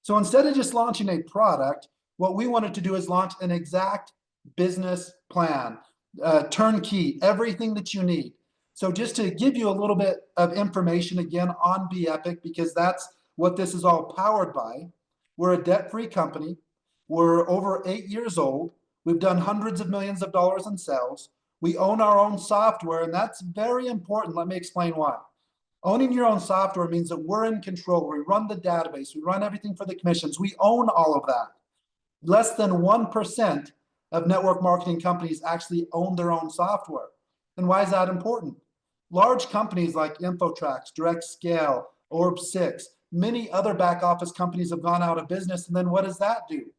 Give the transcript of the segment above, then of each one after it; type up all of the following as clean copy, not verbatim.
So instead of just launching a product, what we wanted to do is launch an exact business plan, turnkey, everything that you need. So just to give you a little bit of information again on BEpic, because that's what this is all powered by. We're a debt-free company. We're over 8 years old. We've done hundreds of millions of dollars in sales. We own our own software, and that's very important. Let me explain why. Owning your own software means that we're in control. We run the database. We run everything for the commissions. We own all of that. Less than 1% of network marketing companies actually own their own software. And why is that important? Large companies like InfoTrax, Direct Scale, Orb6, many other back office companies have gone out of business. And then what does that do?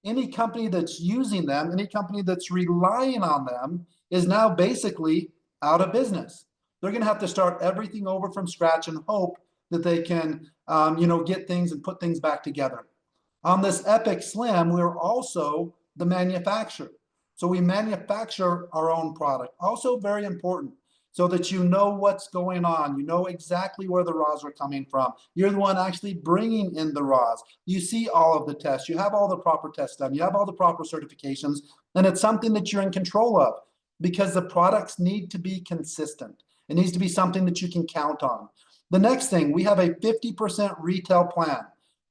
Any company that's using them, any company that's relying on them is now basically out of business. They're going to have to start everything over from scratch and hope that they can, get things and put things back together. On this Epic Slim, we're also the manufacturer. So we manufacture our own product. Also very important, so that you know what's going on. You know exactly where the raws are coming from. You're the one actually bringing in the raws. You see all of the tests. You have all the proper tests done. You have all the proper certifications. And it's something that you're in control of, because the products need to be consistent. It needs to be something that you can count on. The next thing, we have a 50% retail plan,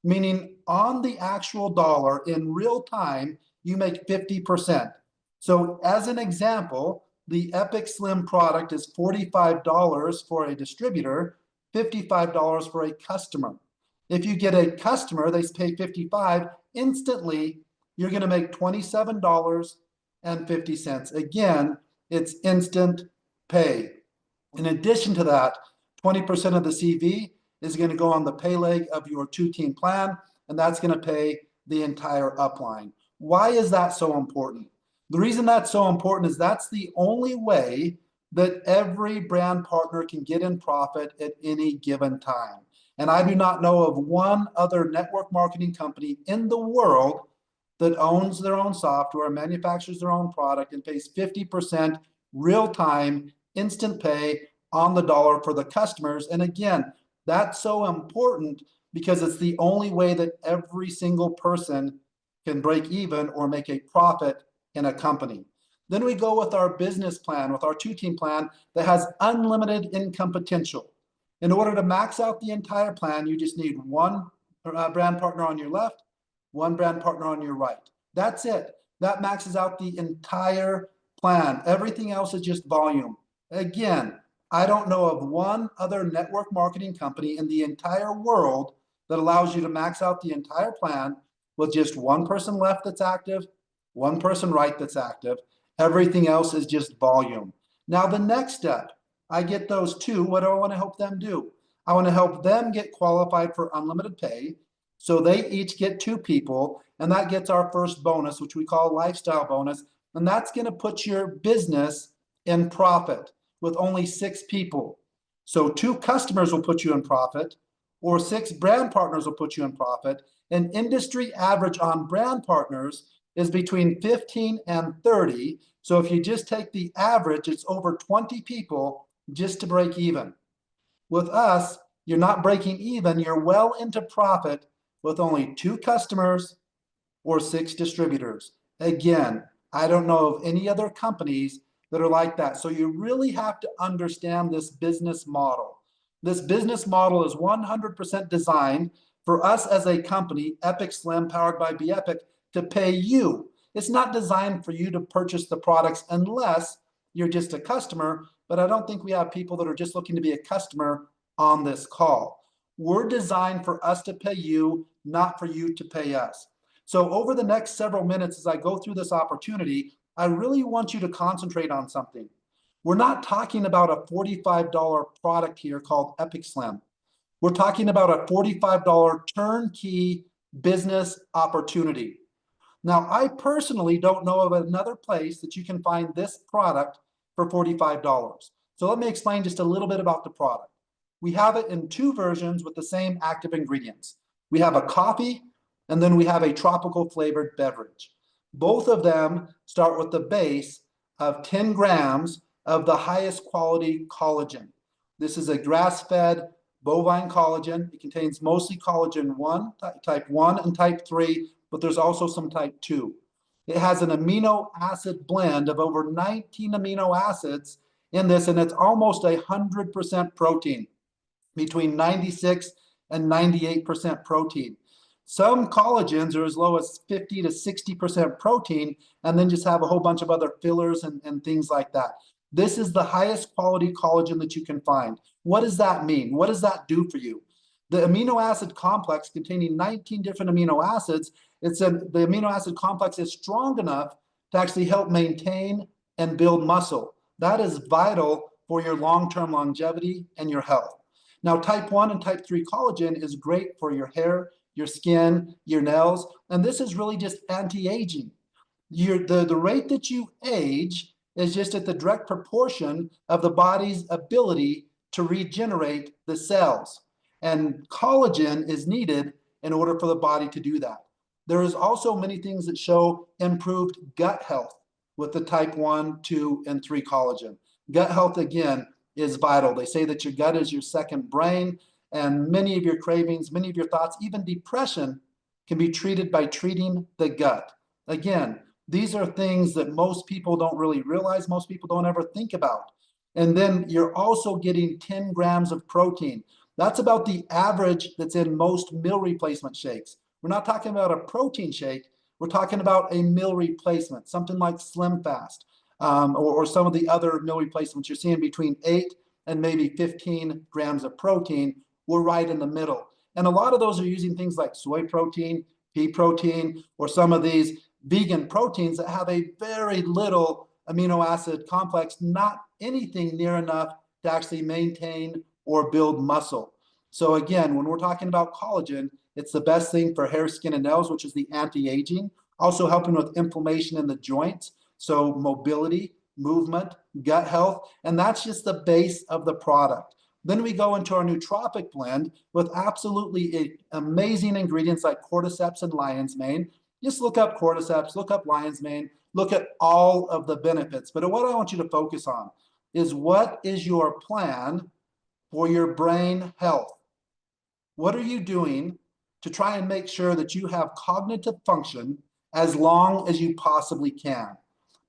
meaning on the actual dollar in real time, you make 50%. So as an example, the Epic Slim product is $45 for a distributor, $55 for a customer. If you get a customer, they pay $55, instantly, you're going to make $27.50. Again, it's instant pay. In addition to that, 20% of the CV is going to go on the pay leg of your two-team plan, and that's going to pay the entire upline. Why is that so important? The reason that's so important is that's the only way that every brand partner can get in profit at any given time. And I do not know of one other network marketing company in the world that owns their own software, manufactures their own product, and pays 50% real-time, instant pay on the dollar for the customers. And again, that's so important because it's the only way that every single person can break even or make a profit in a company. Then we go with our business plan, with our two-team plan that has unlimited income potential. In order to max out the entire plan, you just need one brand partner on your left, one brand partner on your right. That's it. That maxes out the entire plan. Everything else is just volume. Again, I don't know of one other network marketing company in the entire world that allows you to max out the entire plan with just one person left that's active, one person right that's active. Everything else is just volume. Now the next step, I get those two. What do I want to help them do? I want to help them get qualified for unlimited pay. So they each get 2 people, and that gets our first bonus, which we call lifestyle bonus. And that's going to put your business in profit with only 6 people. So 2 customers will put you in profit, or 6 brand partners will put you in profit. And industry average on brand partners is between 15 and 30. So if you just take the average, it's over 20 people just to break even. With us, you're not breaking even, you're well into profit with only 2 customers or 6 distributors. Again, I don't know of any other companies that are like that. So you really have to understand this business model. This business model is 100% designed for us as a company, Epic Slim, powered by BEpic, to pay you. It's not designed for you to purchase the products unless you're just a customer, but I don't think we have people that are just looking to be a customer on this call. We're designed for us to pay you, not for you to pay us. So over the next several minutes, as I go through this opportunity, I really want you to concentrate on something. We're not talking about a $45 product here called Epic Slim. We're talking about a $45 turnkey business opportunity. Now, I personally don't know of another place that you can find this product for $45. So let me explain just a little bit about the product. We have it in 2 versions with the same active ingredients. We have a coffee, and then we have a tropical flavored beverage. Both of them start with the base of 10 grams of the highest quality collagen. This is a grass-fed bovine collagen. It contains mostly collagen 1, type 1 and type 3, but there's also some type 2. It has an amino acid blend of over 19 amino acids in this, and it's almost 100% protein, between 96 and 98% protein. Some collagens are as low as 50 to 60% protein, and then just have a whole bunch of other fillers and things like that. This is the highest quality collagen that you can find. What does that mean? What does that do for you? The amino acid complex containing 19 different amino acids, the amino acid complex is strong enough to actually help maintain and build muscle. That is vital for your long-term longevity and your health. Now, type 1 and type 3 collagen is great for your hair, your skin, your nails, and this is really just anti-aging. The rate that you age is just at the direct proportion of the body's ability to regenerate the cells. And collagen is needed in order for the body to do that. There is also many things that show improved gut health with the type 1, 2, and 3 collagen. Gut health, again, is vital. They say that your gut is your second brain, and many of your cravings, many of your thoughts, even depression, can be treated by treating the gut. Again, these are things that most people don't really realize, most people don't ever think about. And then you're also getting 10 grams of protein. That's about the average that's in most meal replacement shakes. We're not talking about a protein shake. We're talking about a meal replacement, something like Slim Fast, or some of the other meal replacements. You're seeing between 8 and maybe 15 grams of protein. We're right in the middle. And a lot of those are using things like soy protein, pea protein, or some of these vegan proteins that have a very little amino acid complex, not anything near enough to actually maintain or build muscle. So again, when we're talking about collagen, it's the best thing for hair, skin, and nails, which is the anti-aging, also helping with inflammation in the joints, so mobility, movement, gut health, and that's just the base of the product. Then we go into our nootropic blend with absolutely amazing ingredients like cordyceps and lion's mane. Just look up cordyceps, look up lion's mane, look at all of the benefits. But what I want you to focus on is, what is your plan for your brain health? What are you doing to try and make sure that you have cognitive function as long as you possibly can?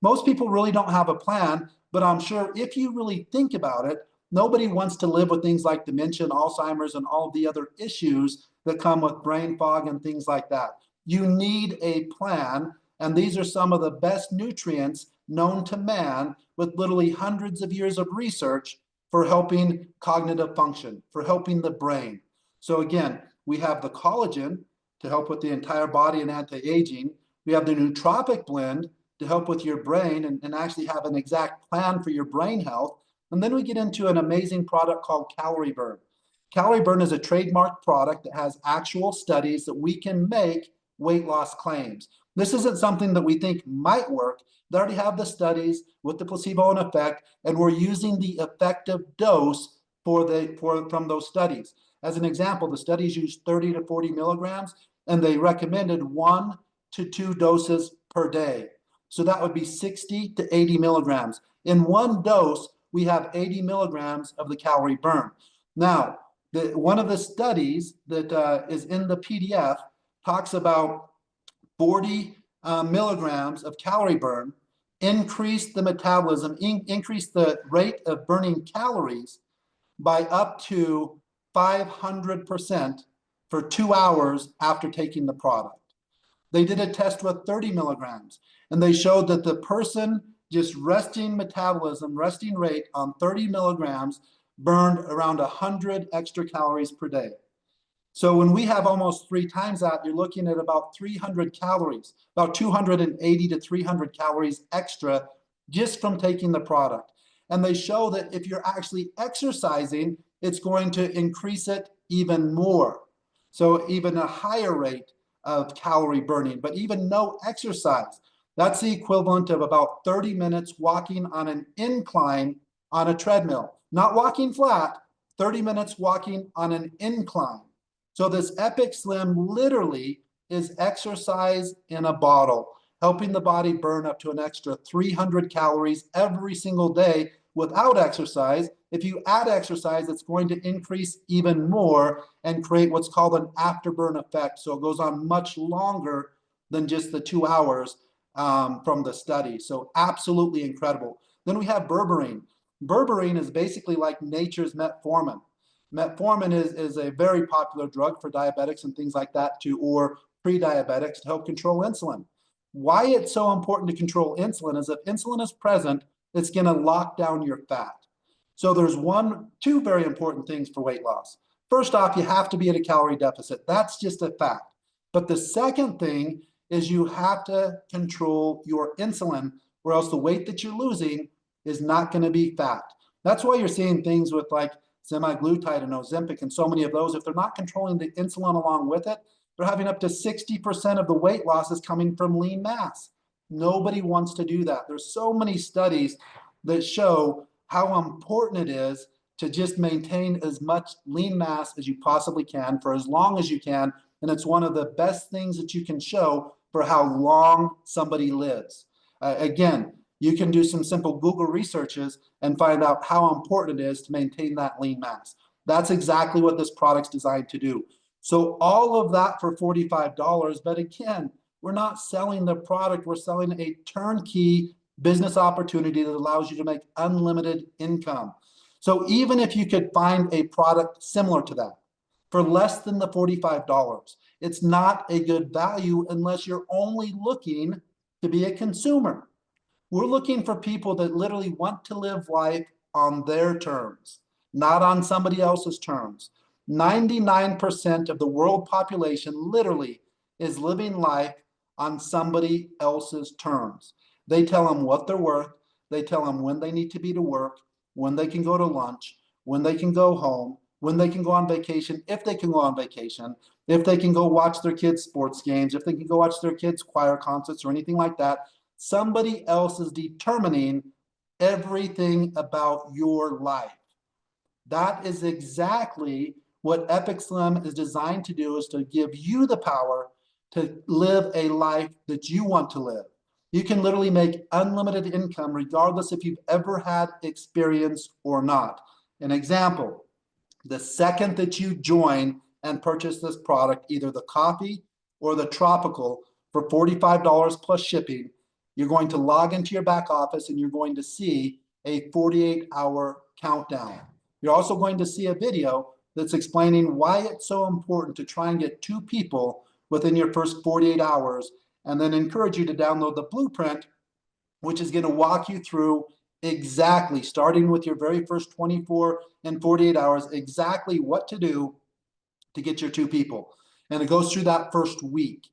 Most people really don't have a plan, but I'm sure if you really think about it, nobody wants to live with things like dementia, Alzheimer's, and all of the other issues that come with brain fog and things like that. You need a plan, and these are some of the best nutrients known to man, with literally hundreds of years of research for helping cognitive function, for helping the brain. So again, we have the collagen to help with the entire body and anti-aging. We have the nootropic blend to help with your brain and actually have an exact plan for your brain health. And then we get into an amazing product called Calorie Burn. Calorie Burn is a trademark product that has actual studies that we can make weight loss claims. This isn't something that we think might work. They already have the studies with the placebo in effect, and we're using the effective dose from those studies. As an example, the studies used 30 to 40 milligrams, and they recommended 1 to 2 doses per day. So that would be 60 to 80 milligrams. In one dose, we have 80 milligrams of the Calorie Burn. Now, one of the studies that is in the PDF talks about 40 milligrams of Calorie Burn increase the metabolism, increase the rate of burning calories by up to 500% for 2 hours after taking the product. They did a test with 30 milligrams, and they showed that the person just resting metabolism, resting rate on 30 milligrams burned around 100 extra calories per day. So when we have almost 3 times that, you're looking at about 300 calories, about 280 to 300 calories extra just from taking the product. And they show that if you're actually exercising, it's going to increase it even more. So even a higher rate of calorie burning, but even no exercise. That's the equivalent of about 30 minutes walking on an incline on a treadmill. Not walking flat, 30 minutes walking on an incline. So this Epic Slim literally is exercise in a bottle, helping the body burn up to an extra 300 calories every single day without exercise. If you add exercise, it's going to increase even more and create what's called an afterburn effect. So it goes on much longer than just the 2 hours from the study. So absolutely incredible. Then we have berberine. Berberine is basically like nature's metformin. Metformin is a very popular drug for diabetics and things like that too, or pre-diabetics to help control insulin. Why it's so important to control insulin is if insulin is present, it's going to lock down your fat. So there's two very important things for weight loss. First off, you have to be at a calorie deficit. That's just a fact. But the second thing is you have to control your insulin, or else the weight that you're losing is not going to be fat. That's why you're seeing things with like semaglutide and Ozempic and so many of those. If they're not controlling the insulin along with it, they're having up to 60% of the weight loss is coming from lean mass. Nobody wants to do that. There's so many studies that show how important it is to just maintain as much lean mass as you possibly can for as long as you can. And it's one of the best things that you can show for how long somebody lives. Again, you can do some simple Google researches and find out how important it is to maintain that lean mass. That's exactly what this product's designed to do. So all of that for $45, but again, we're not selling the product, we're selling a turnkey business opportunity that allows you to make unlimited income. So even if you could find a product similar to that for less than the $45, it's not a good value unless you're only looking to be a consumer. We're looking for people that literally want to live life on their terms, not on somebody else's terms. 99% of the world population literally is living life on somebody else's terms. They tell them what they're worth. They tell them when they need to be to work, when they can go to lunch, when they can go home, when they can go on vacation, if they can go on vacation, if they can go watch their kids' sports games, if they can go watch their kids' choir concerts or anything like that. Somebody else is determining everything about your life. That is exactly what Epic Slim is designed to do, is to give you the power to live a life that you want to live. You can literally make unlimited income regardless if you've ever had experience or not. An example, the second that you join and purchase this product, either the coffee or the tropical for $45 plus shipping, you're going to log into your back office and you're going to see a 48-hour countdown. You're also going to see a video that's explaining why it's so important to try and get 2 people within your first 48 hours, and then encourage you to download the blueprint, which is going to walk you through exactly, starting with your very first 24 and 48 hours, exactly what to do to get your 2 people. And it goes through that first week.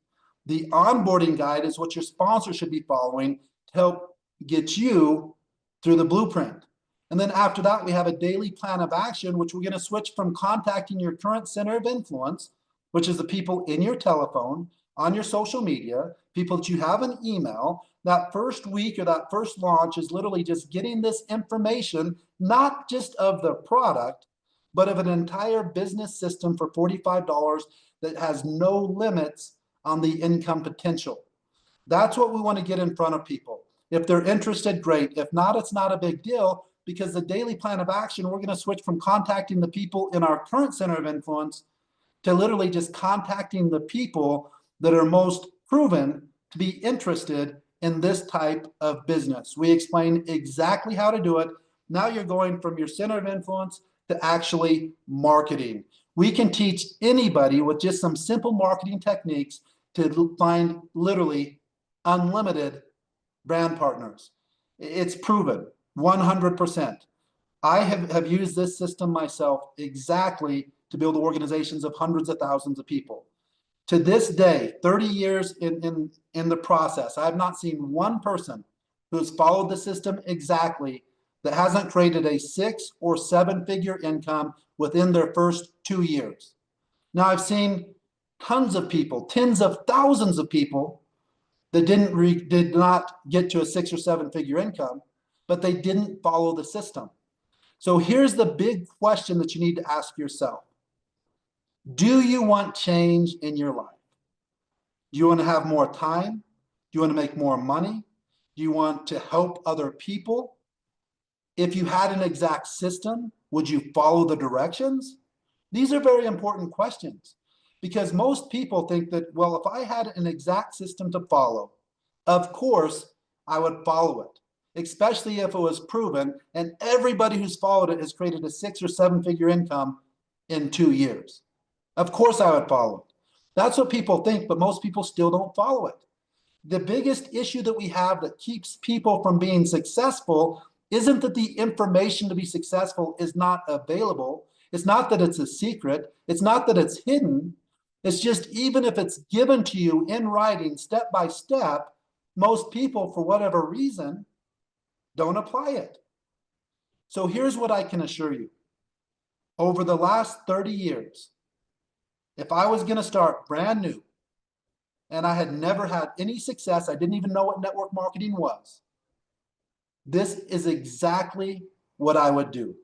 The onboarding guide is what your sponsor should be following to help get you through the blueprint. And then after that, we have a daily plan of action, which we're going to switch from contacting your current center of influence, which is the people in your telephone, on your social media, people that you have an email. That first week or that first launch is literally just getting this information, not just of the product, but of an entire business system for $45 that has no limits on the income potential. That's what we want to get in front of people. If they're interested, great. If not, it's not a big deal, because the daily plan of action, we're going to switch from contacting the people in our current center of influence to literally just contacting the people that are most proven to be interested in this type of business. We explain exactly how to do it. Now you're going from your center of influence to actually marketing. We can teach anybody with just some simple marketing techniques to find literally unlimited brand partners. It's proven 100%. I have used this system myself exactly to build organizations of hundreds of thousands of people. To this day, 30 years in the process, I have not seen one person who's followed the system exactly that hasn't created a 6 or 7 figure income within their first 2 years. Now, I've seen tons of people, tens of thousands of people that did not get to a 6 or 7 figure income, but they didn't follow the system. So here's the big question that you need to ask yourself. Do you want change in your life? Do you want to have more time? Do you want to make more money? Do you want to help other people? If you had an exact system, would you follow the directions? These are very important questions because most people think that, well, if I had an exact system to follow, of course I would follow it, especially if it was proven and everybody who's followed it has created a 6 or 7 figure income in 2 years. Of course I would follow it. That's what people think, but most people still don't follow it. The biggest issue that we have that keeps people from being successful isn't that the information to be successful is not available. It's not that it's a secret. It's not that it's hidden. It's just even if it's given to you in writing, step by step, most people, for whatever reason, don't apply it. So here's what I can assure you. Over the last 30 years, if I was going to start brand new and I had never had any success, I didn't even know what network marketing was, this is exactly what I would do.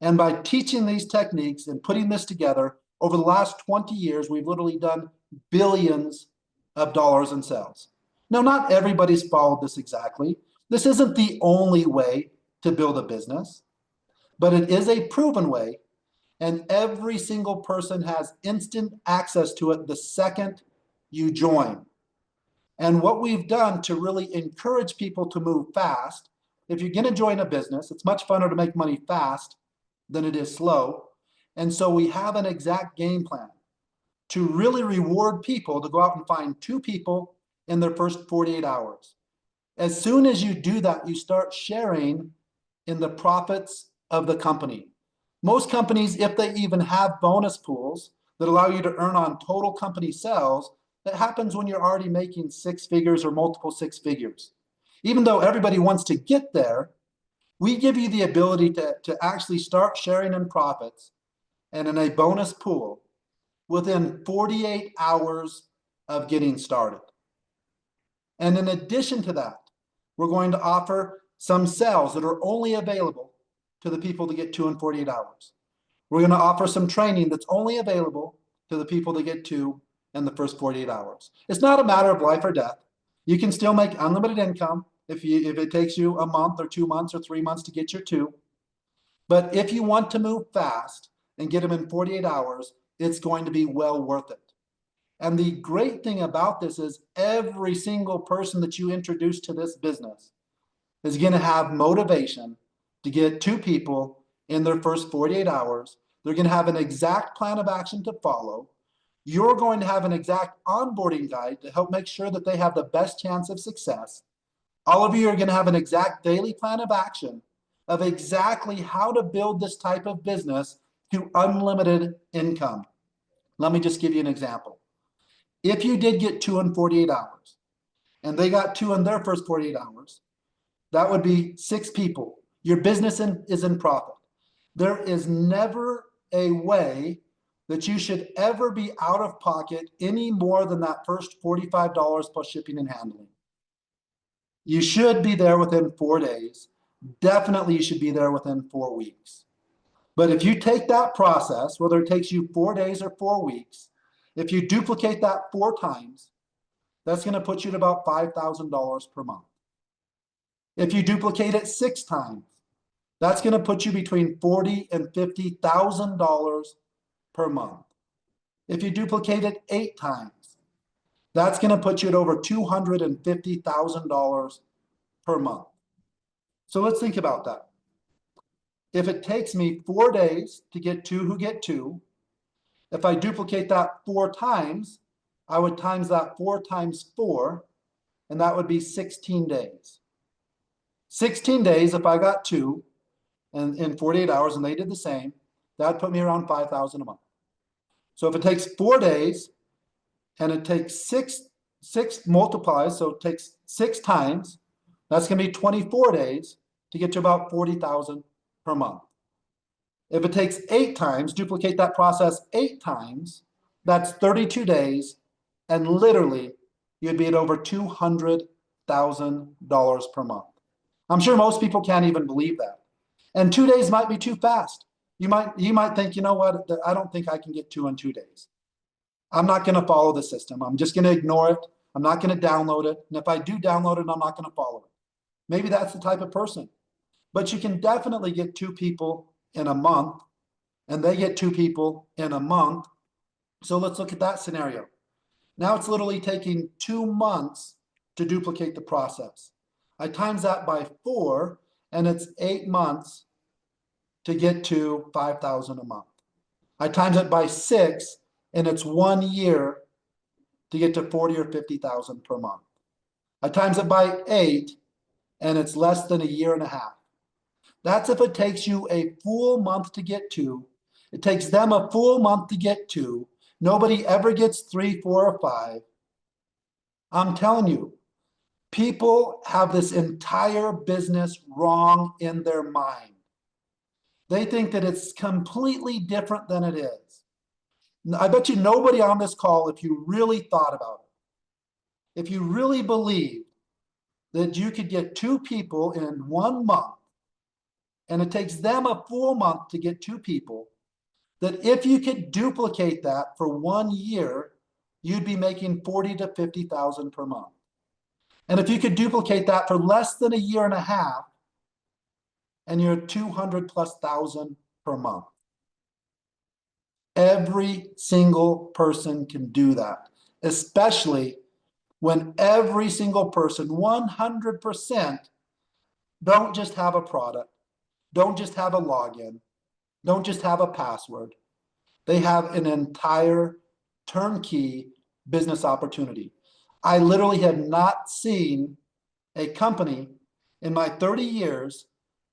And by teaching these techniques and putting this together, over the last 20 years, we've literally done billions of dollars in sales. Now, not everybody's followed this exactly. This isn't the only way to build a business, but it is a proven way. And every single person has instant access to it the second you join. And what we've done to really encourage people to move fast, if you're going to join a business, it's much funner to make money fast than it is slow. And so we have an exact game plan to really reward people to go out and find 2 people in their first 48 hours. As soon as you do that, you start sharing in the profits of the company. Most companies, if they even have bonus pools that allow you to earn on total company sales, that happens when you're already making 6 figures or multiple 6 figures. Even though everybody wants to get there, we give you the ability to actually start sharing in profits and in a bonus pool within 48 hours of getting started. And in addition to that, we're going to offer some sales that are only available to the people that get 2 in 48 hours. We're going to offer some training that's only available to the people that get 2 in the first 48 hours. It's not a matter of life or death. You can still make unlimited income if it takes you a month or 2 months or 3 months to get your 2. But if you want to move fast and get them in 48 hours, it's going to be well worth it. And the great thing about this is every single person that you introduce to this business is going to have motivation to get 2 people in their first 48 hours. They're going to have an exact plan of action to follow. You're going to have an exact onboarding guide to help make sure that they have the best chance of success. All of you are going to have an exact daily plan of action of exactly how to build this type of business to unlimited income. Let me just give you an example. If you did get 2 in 48 hours and they got 2 in their first 48 hours, that would be 6 people. Your business is in profit. There is never a way that you should ever be out of pocket any more than that first $45 plus shipping and handling. You should be there within 4 days. Definitely you should be there within 4 weeks. But if you take that process, whether it takes you 4 days or 4 weeks, if you duplicate that 4 times, that's going to put you at about $5,000 per month. If you duplicate it 6 times, that's going to put you between $40,000 and $50,000 per month. If you duplicate it 8 times, that's going to put you at over $250,000 per month. So let's think about that. If it takes me 4 days to get 2 who get 2, if I duplicate that 4 times, I would times that 4 times 4, and that would be 16 days. 16 days, if I got 2 and in 48 hours and they did the same, that would put me around $5,000 a month. So if it takes 4 days and it takes six multiplies, so it takes 6 times, that's going to be 24 days to get to about $40,000 per month. If it takes 8 times, duplicate that process 8 times, that's 32 days, and literally you'd be at over $200,000 per month. I'm sure most people can't even believe that. And 2 days might be too fast. You might think, you know what, I don't think I can get 2 in 2 days. I'm not going to follow the system. I'm just going to ignore it. I'm not going to download it. And if I do download it, I'm not going to follow it. Maybe that's the type of person. but you can definitely get 2 people in a month, and they get 2 people in a month. So let's look at that scenario. Now it's literally taking 2 months to duplicate the process. I times that by 4, and it's 8 months to get to 5,000 a month. I times it by 6, and it's 1 year to get to 40 or 50,000 per month. I times it by 8, and it's less than a year and a half. That's if it takes you a full month to get to. It takes them a full month to get to. Nobody ever gets 3, 4, or 5. I'm telling you, people have this entire business wrong in their mind. They think that it's completely different than it is. I bet you nobody on this call, if you really thought about it, if you really believed that you could get 2 people in 1 month, and it takes them a full month to get 2 people, that if you could duplicate that for 1 year, you'd be making 40 to 50,000 per month. And if you could duplicate that for less than a year and a half, and you're 200 plus thousand per month. Every single person can do that, especially when every single person, 100%, don't just have a product, don't just have a login, don't just have a password. They have an entire turnkey business opportunity. I literally have not seen a company in my 30 years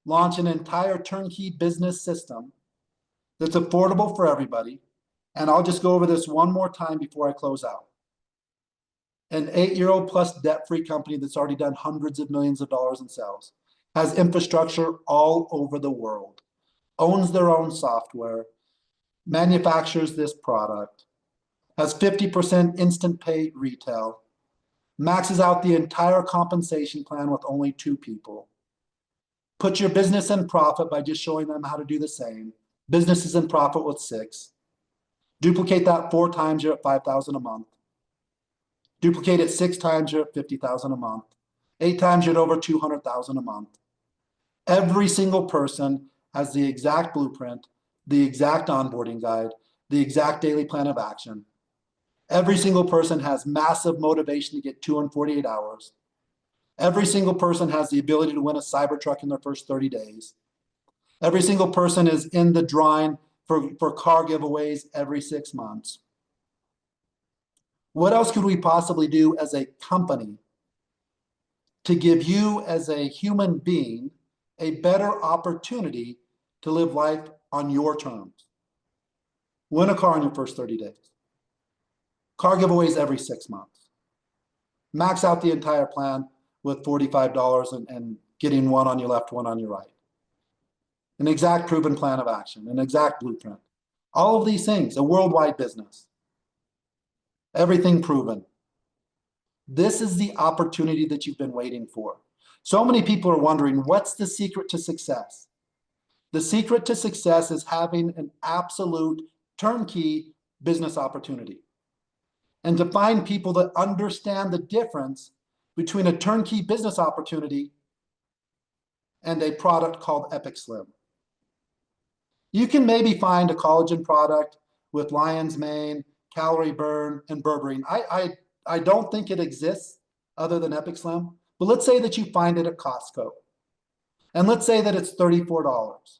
launch an entire turnkey business system that's affordable for everybody. And I'll just go over this one more time before I close out. An 8-year-old plus debt-free company that's already done hundreds of millions of dollars in sales, has infrastructure all over the world, owns their own software, manufactures this product, has 50% instant pay retail, maxes out the entire compensation plan with only 2 people. Put your business in profit by just showing them how to do the same. Business is in profit with 6. Duplicate that 4 times, you're at 5,000 a month. Duplicate it 6 times, you're at 50,000 a month. 8 times, you're at over 200,000 a month. Every single person has the exact blueprint, the exact onboarding guide, the exact daily plan of action. Every single person has massive motivation to get 2 in 48 hours. Every single person has the ability to win a Cybertruck in their first 30 days. Every single person is in the drawing for car giveaways every 6 months. What else could we possibly do as a company to give you as a human being a better opportunity to live life on your terms? Win a car in your first 30 days. Car giveaways every 6 months. Max out the entire plan with $45 and getting 1 on your left, 1 on your right. An exact proven plan of action, an exact blueprint. All of these things, a worldwide business. Everything proven. This is the opportunity that you've been waiting for. So many people are wondering, what's the secret to success? The secret to success is having an absolute turnkey business opportunity. And to find people that understand the difference between a turnkey business opportunity and a product called Epic Slim. You can maybe find a collagen product with lion's mane, calorie burn, and berberine. I don't think it exists other than Epic Slim, but let's say that you find it at Costco. And let's say that it's $34.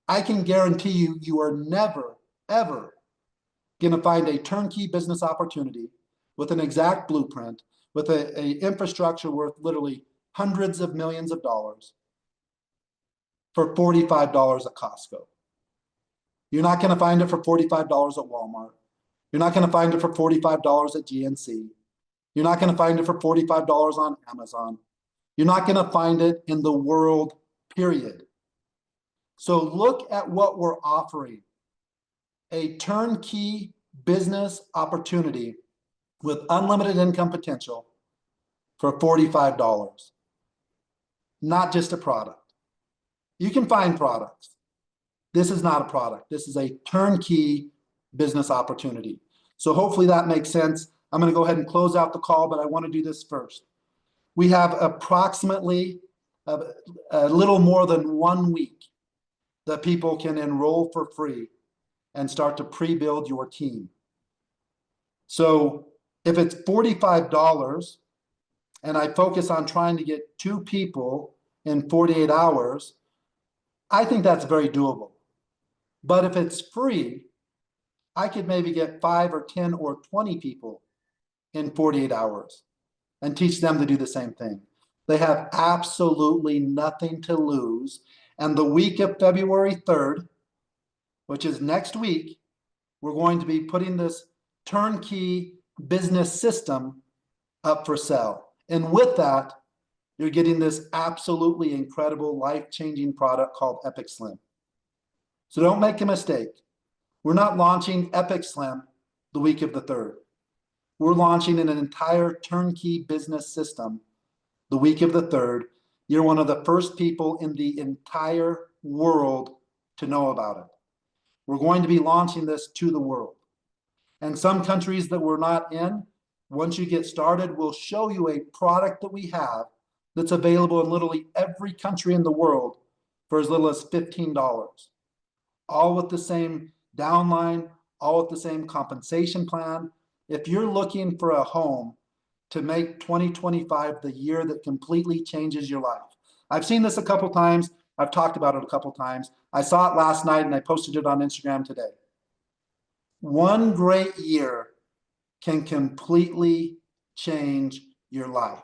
I can guarantee you, you are never, ever going to find a turnkey business opportunity with an exact blueprint, with a infrastructure worth literally hundreds of millions of dollars for $45 at Costco. You're not going to find it for $45 at Walmart. You're not going to find it for $45 at GNC. You're not going to find it for $45 on Amazon. You're not going to find it in the world, period. So look at what we're offering. A turnkey business opportunity with unlimited income potential for $45. Not just a product. You can find products. This is not a product. This is a turnkey business opportunity. So hopefully that makes sense. I'm going to go ahead and close out the call, but I want to do this first. We have approximately a little more than 1 week that people can enroll for free and start to pre-build your team. So if it's $45 and I focus on trying to get 2 people in 48 hours, I think that's very doable. But if it's free, I could maybe get 5 or 10 or 20 people in 48 hours and teach them to do the same thing. They have absolutely nothing to lose. And the week of February 3rd, which is next week, we're going to be putting this turnkey business system up for sale. And with that, you're getting this absolutely incredible, life-changing product called Epic Slim. So don't make a mistake. We're not launching Epic Slim the week of the 3rd. We're launching an entire turnkey business system the week of the 3rd. You're one of the first people in the entire world to know about it. We're going to be launching this to the world. And some countries that we're not in, once you get started, we'll show you a product that we have that's available in literally every country in the world for as little as $15. All with the same downline, all with the same compensation plan. If you're looking for a home to make 2025 the year that completely changes your life. I've seen this a couple times. I've talked about it a couple times. I saw it last night and I posted it on Instagram today. One great year can completely change your life.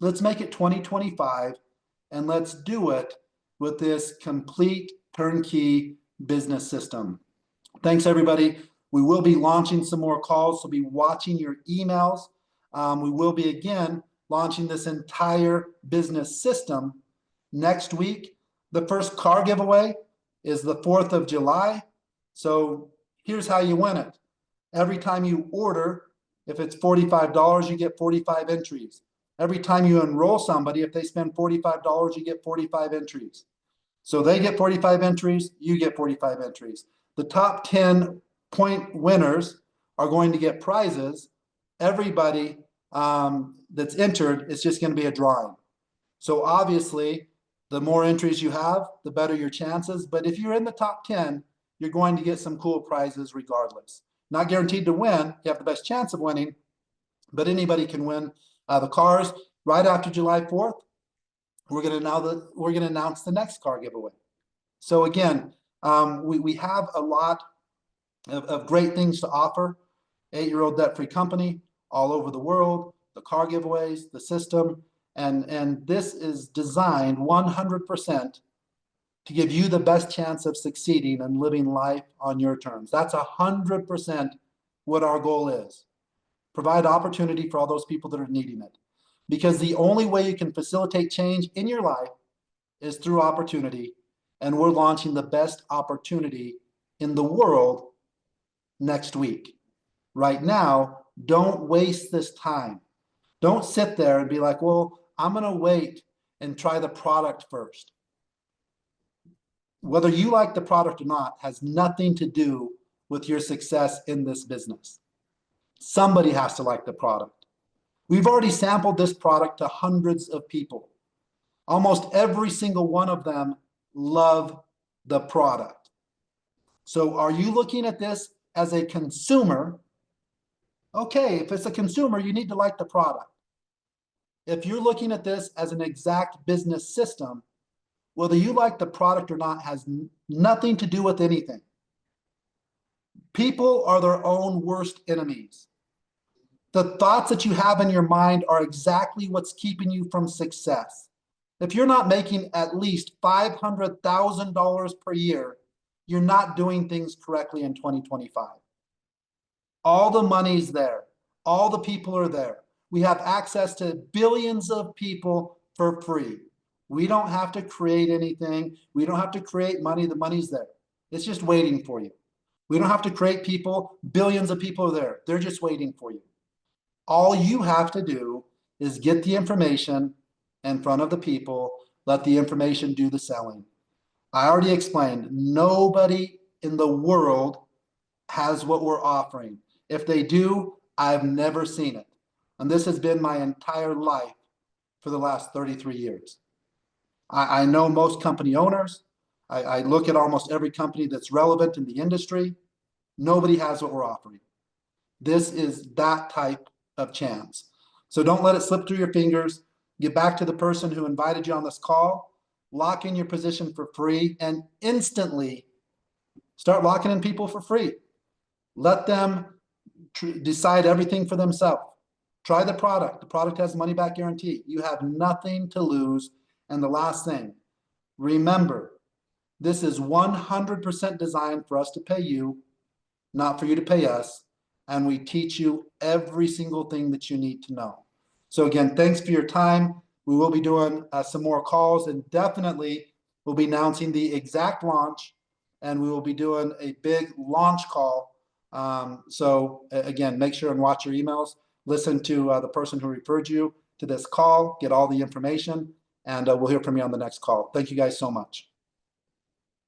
Let's make it 2025 and let's do it with this complete turnkey business system. Thanks, everybody. We will be launching some more calls, so be watching your emails. We will be, again, launching this entire business system next week. The first car giveaway is the 4th of July. So here's how you win it. Every time you order, if it's $45, you get 45 entries. Every time you enroll somebody, if they spend $45, you get 45 entries. So they get 45 entries, you get 45 entries. The top 10 point winners are going to get prizes. Everybody that's entered, it's just going to be a drawing. So obviously, the more entries you have, the better your chances. But if you're in the top 10, you're going to get some cool prizes regardless. Not guaranteed to win. You have the best chance of winning, but anybody can win the cars. Right after July 4th, we're going to announce the next car giveaway. So again, we have a lot of great things to offer. 8-year-old debt-free company all over the world, the car giveaways, the system, and this is designed 100% to give you the best chance of succeeding and living life on your terms. That's 100% what our goal is. Provide opportunity for all those people that are needing it. Because the only way you can facilitate change in your life is through opportunity, and we're launching the best opportunity in the world next week. Right now, don't waste this time. Don't sit there and be like, well, I'm going to wait and try the product first. Whether you like the product or not has nothing to do with your success in this business. Somebody has to like the product. We've already sampled this product to hundreds of people. Almost every single one of them love the product. So are you looking at this as a consumer? Okay, if it's a consumer, you need to like the product. If you're looking at this as an exact business system, whether you like the product or not has nothing to do with anything. People are their own worst enemies. The thoughts that you have in your mind are exactly what's keeping you from success. If you're not making at least $500,000 per year, you're not doing things correctly in 2025. All the money's there. All the people are there. We have access to billions of people for free. We don't have to create anything. We don't have to create money. The money's there. It's just waiting for you. We don't have to create people. Billions of people are there. They're just waiting for you. All you have to do is get the information in front of the people. Let the information do the selling. I already explained, nobody in the world has what we're offering. If they do, I've never seen it. And this has been my entire life for the last 33 years. I know most company owners. I look at almost every company that's relevant in the industry. Nobody has what we're offering. This is that type of chance. So don't let it slip through your fingers. Get back to the person who invited you on this call, lock in your position for free, and instantly start locking in people for free. Let them decide everything for themselves. Try the product. The product has a money back guarantee. You have nothing to lose. And the last thing, remember, this is 100% designed for us to pay you, not for you to pay us. And we teach you every single thing that you need to know. So again, thanks for your time. We will be doing some more calls, and definitely we'll be announcing the exact launch, and we will be doing a big launch call. So again, make sure and watch your emails. Listen to the person who referred you to this call, get all the information, and we'll hear from you on the next call. Thank you guys so much.